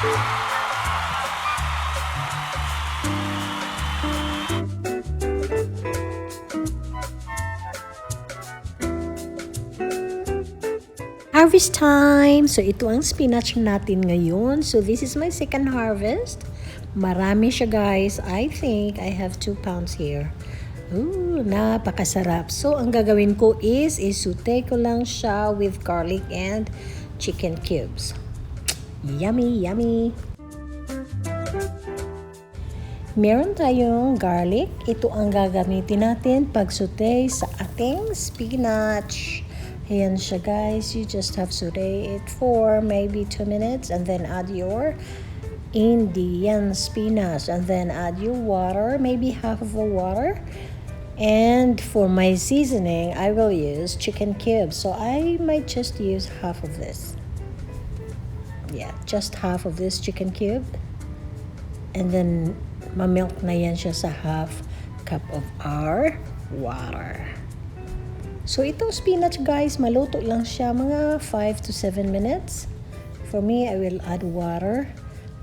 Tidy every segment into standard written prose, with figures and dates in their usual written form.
Harvest time! So, ito ang spinach natin ngayon. So, this is my second harvest. Marami siya, guys. I think I have 2 pounds here. Ooh, napakasarap. So, ang gagawin ko is saute ko lang siya with garlic and chicken cubes. Yummy, yummy! Meron tayong garlic. Ito ang gagamitin natin pag saute sa ating spinach. Ayan siya, guys. You just have to saute it for maybe 2 minutes and then add your Indian spinach and then add your water, maybe half of the water. And for my seasoning, I will use chicken cubes. So I might just use half of this. Yeah, just half of this chicken cube. And then mamilk na yan siya sa half cup of our water. So, itong spinach, guys, maluto lang siya mga 5 to 7 minutes. For me, I will add water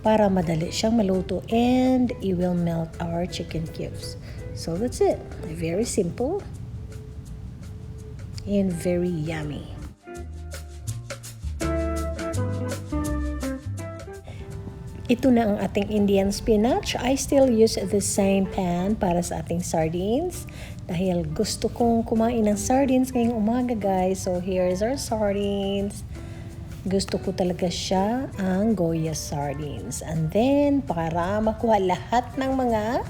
para madali siyang maluto and it will melt our chicken cubes. So, that's it. Very simple and very yummy. Ito na ang ating Indian spinach. I still use the same pan para sa ating sardines. Dahil gusto kong kumain ng sardines ngayong umaga, guys. So, here's our sardines. Gusto ko talaga siya ang Goya sardines. And then, para makuha lahat ng mga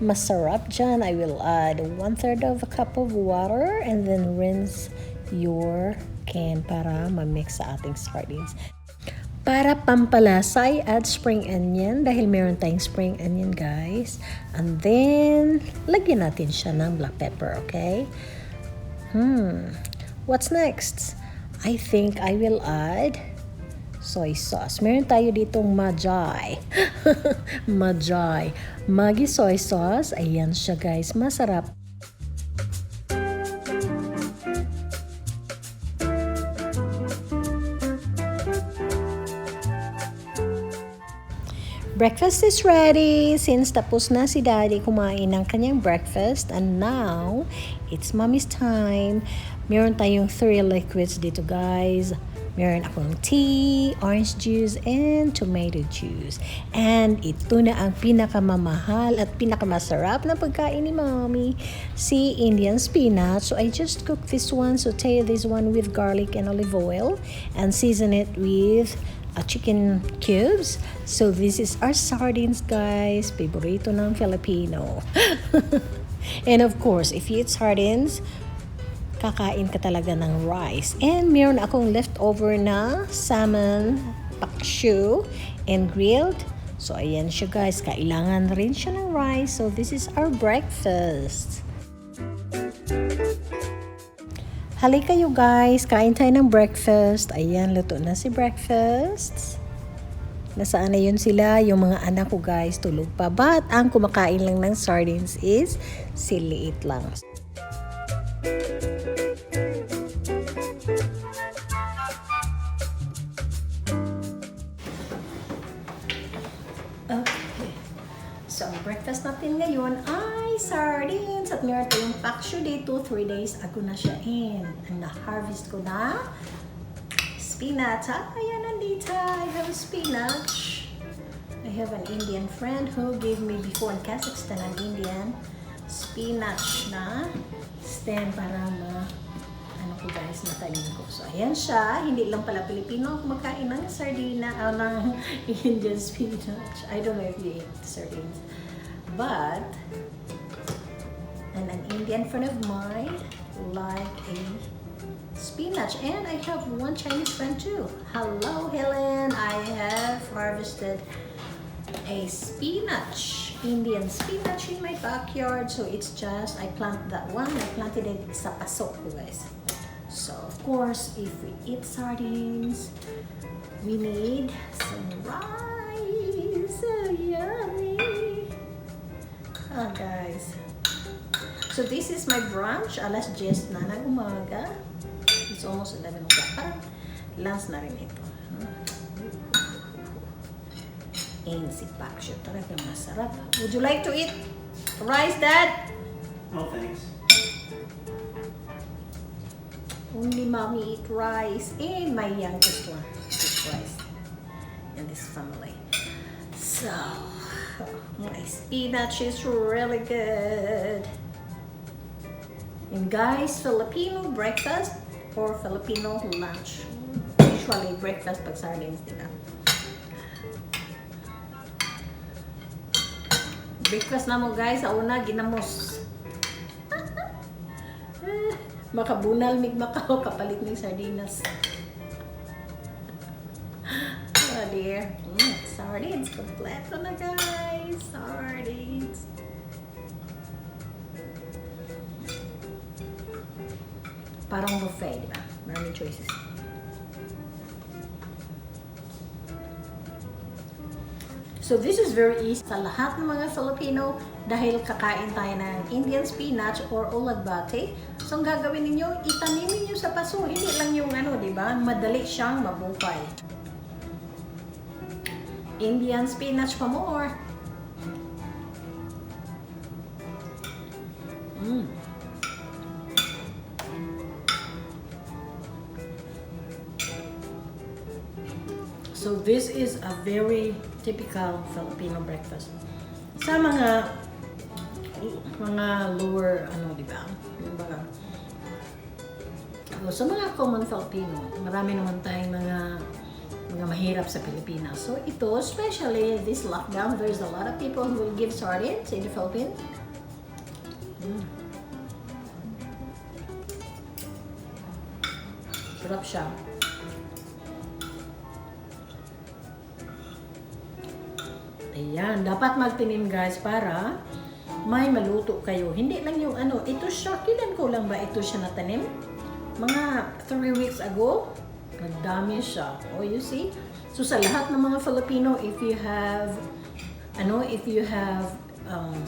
masarap dyan, I will add 1/3 of a cup of water and then rinse your can para ma-mix sa ating sardines. Para pampalasa, I add spring onion dahil meron tayong spring onion, guys. And then, lagyan natin siya ng black pepper, okay? What's next? I think I will add soy sauce. Meron tayo ditong Majay. Majay. Maggi soy sauce. Ayan siya, guys. Masarap. Breakfast is ready since tapos na si Daddy kumain ng kanyang breakfast and now it's Mommy's time. Meron tayong 3 liquids dito, guys. Meron akong tea, orange juice, and tomato juice. And ito na ang pinakamamahal at pinakamasarap na pagkain ni Mommy, si Indian spinach. So I just cooked this one, saute this one with garlic and olive oil and season it with chicken cubes. So this is our sardines, guys. Paborito ng Filipino. And of course, if you eat sardines, kakain ka talaga ng rice. And meron akong leftover na salmon, pakshu, and grilled. So ayan siya, guys. Kailangan rin siya ng rice. So this is our breakfast. Halika kayo, guys, kain tayo ng breakfast. Ayan, luto na si breakfast. Nasaan na yun sila? Yung mga anak ko, guys, tulog pa. But ang kumakain lang ng sardines is si Liit lang. Okay. So, ang breakfast natin ngayon ay sardines. At meron tayong pakshu dito. 3 days ago na siya in. Ang na-harvest ko na spinach. Ayan, nandito. I have a spinach. I have an Indian friend who gave me before in Kazakhstan an Indian spinach na stem para ano ko, guys, natanim ko. So, ayan siya. Hindi lang pala Pilipino kumakain ng sardina o ng Indian spinach. I don't know if you eat sardines. But, and an Indian friend of mine like a spinach. And I have one Chinese friend too. Hello, Helen. I have harvested a spinach, Indian spinach in my backyard. So it's just, I planted that one. I planted it sa pasok, guys. So of course, if we eat sardines, we need some rice. So yummy. Oh, guys. So this is my brunch. Alas 10 na ng umaga. It's almost 11 o'clock. Parang last na rin ito. And si Paksho talaga masarap. Would you like to eat rice, Dad? No thanks. Only mommy eat rice. And my youngest one eats rice in this family. So, my spinach is really good. And guys, Filipino breakfast or Filipino lunch. Usually breakfast pag sardines, diba? Breakfast na mo guys, sa una ginamos. Makabunal mig makaw kapalit ng sardinas. Oh dear. Sardines, kompleto na guys. Sardines. Parang buffet, di ba? Maraming choices. So this is very easy sa lahat ng mga Filipino dahil kakain tayo ng Indian spinach or ulagbate. So ang gagawin ninyo, itanim ninyo sa paso. Hindi lang yung ano, di ba? Madali siyang mabuhay. Indian spinach pa more. So this is a very typical Filipino breakfast. Sa mga lower di ba? Sa mga common Filipino, marami naman tayong mga mahirap sa Pilipinas. So ito, especially this lockdown, there's a lot of people who will give sardines in the Philippines. Sarap siya. Ayan, dapat magtinim guys para may maluto kayo. Hindi lang yung ito siya, kailan ko lang ba ito siya natanim? Mga 3 weeks ago, madami siya. Oh, you see? So sa lahat ng mga Filipino, if you have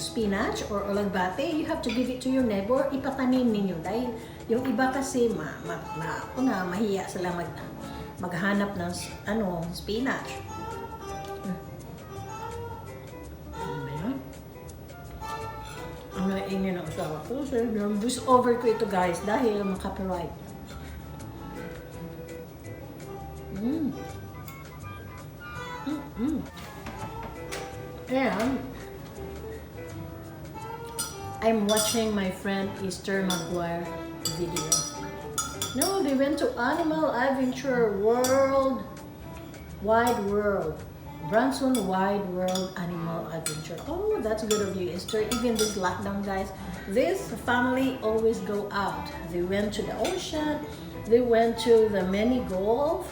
spinach or ulagbate, you have to give it to your neighbor, ipatanim ninyo. Dahil yung iba kasi, mahiya sila maghanap ng spinach. Ang naingin ng usawa ko. So, boost over ko ito guys dahil makapiright. And I'm watching my friend Easter Maguire video. No, they went to Animal Adventure Wide World. Branson Wide World Animal Adventure. Oh, that's good of you, Esther. Even this lockdown, guys, this family always go out. They went to the ocean. They went to the mini golf.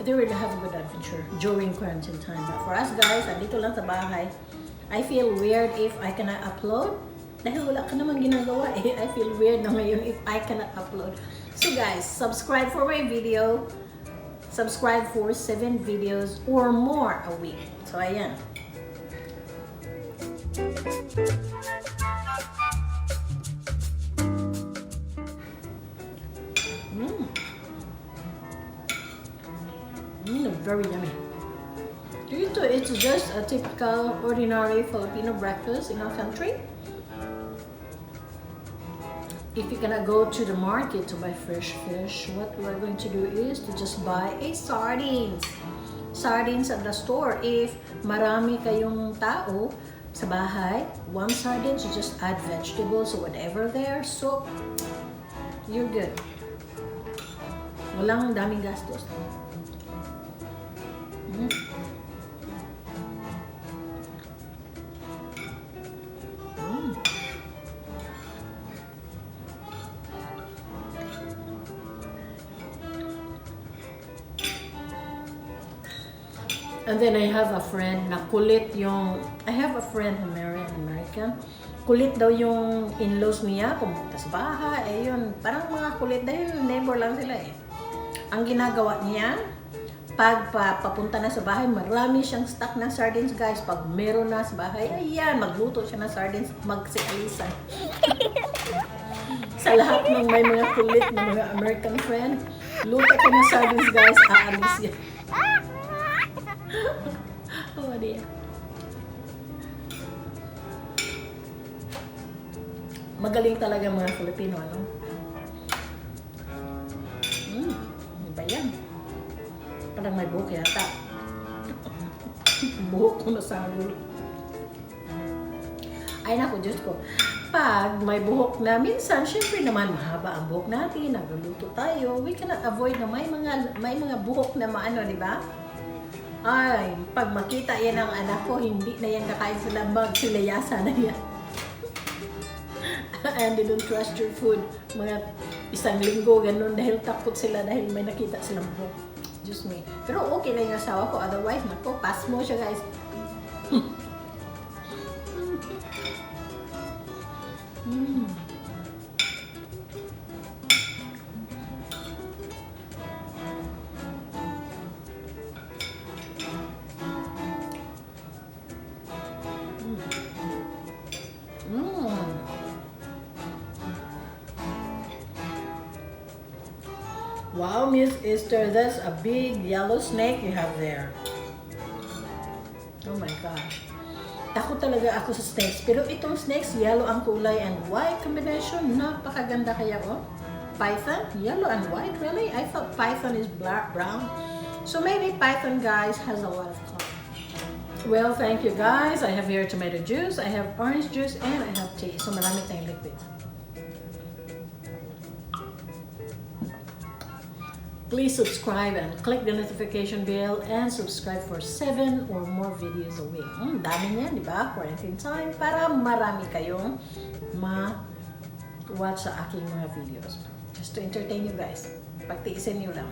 They really have a good adventure during quarantine time. But for us, guys, andito lang sa bahay. I feel weird if I cannot upload. Dahil wala ka naman ginagawa eh. I feel weird na ngayon if I cannot upload. So guys, subscribe for my video. Subscribe for 7 videos or more a week. So, ayan. Very yummy. It's just a typical, ordinary Filipino breakfast in our country. If you're gonna go to the market to buy fresh fish, what we're going to do is to just buy a sardines. Sardines at the store. If marami kayong tao sa bahay, 1 sardines, you just add vegetables or whatever there. So, you're good. Walang daming gastos. And then I have a friend na kulit yung... I have a friend who married an American. Kulit daw yung in-laws niya, pumunta sa bahay, ayun. Parang mga kulit dahil neighbor lang sila eh. Ang ginagawa niya, pag papunta na sa bahay, marami siyang stock ng sardines guys. Pag meron na sa bahay, ayan, magluto siya ng sardines, magsialisan. Sa lahat ng may mga kulit ng mga American friend, luto ka ng sardines guys, aalis yan. Oh, dear. Magaling talaga mga Filipino, ano? Ano ba yan? Parang may buhok yata. Buhok ko nasagol. Ay naku, Diyos ko. Pag may buhok na, minsan, syempre naman, mahaba ang buhok natin, nagluluto tayo, we cannot avoid na may mga buhok na maano, di ba? Ay, pag makita yan ng anak ko, hindi na yan kakain sa labag, silayasa na yan. And they don't trust your food. Mga isang linggo, ganun, dahil takot sila dahil may nakita silang buhok. Diyos me. Pero okay na yung asawa ko, otherwise, nako, pass mo siya, guys. Wow, Miss Esther, that's a big yellow snake you have there. Oh my gosh. Takot talaga ako sa snakes. Pero itong snakes, yellow ang kulay and white combination. Napakaganda kaya, oh. Python, yellow and white, really? I thought python is black, brown. So maybe python, guys, has a lot of color. Well, thank you, guys. I have here tomato juice, I have orange juice, and I have tea. So marami tayong liquid. Please subscribe and click the notification bell and subscribe for 7 or more videos a week. Dami niyan, di ba? Quarantine time para marami kayong ma-watch sa aking mga videos. Just to entertain you guys. Pagtiisin niyo lang.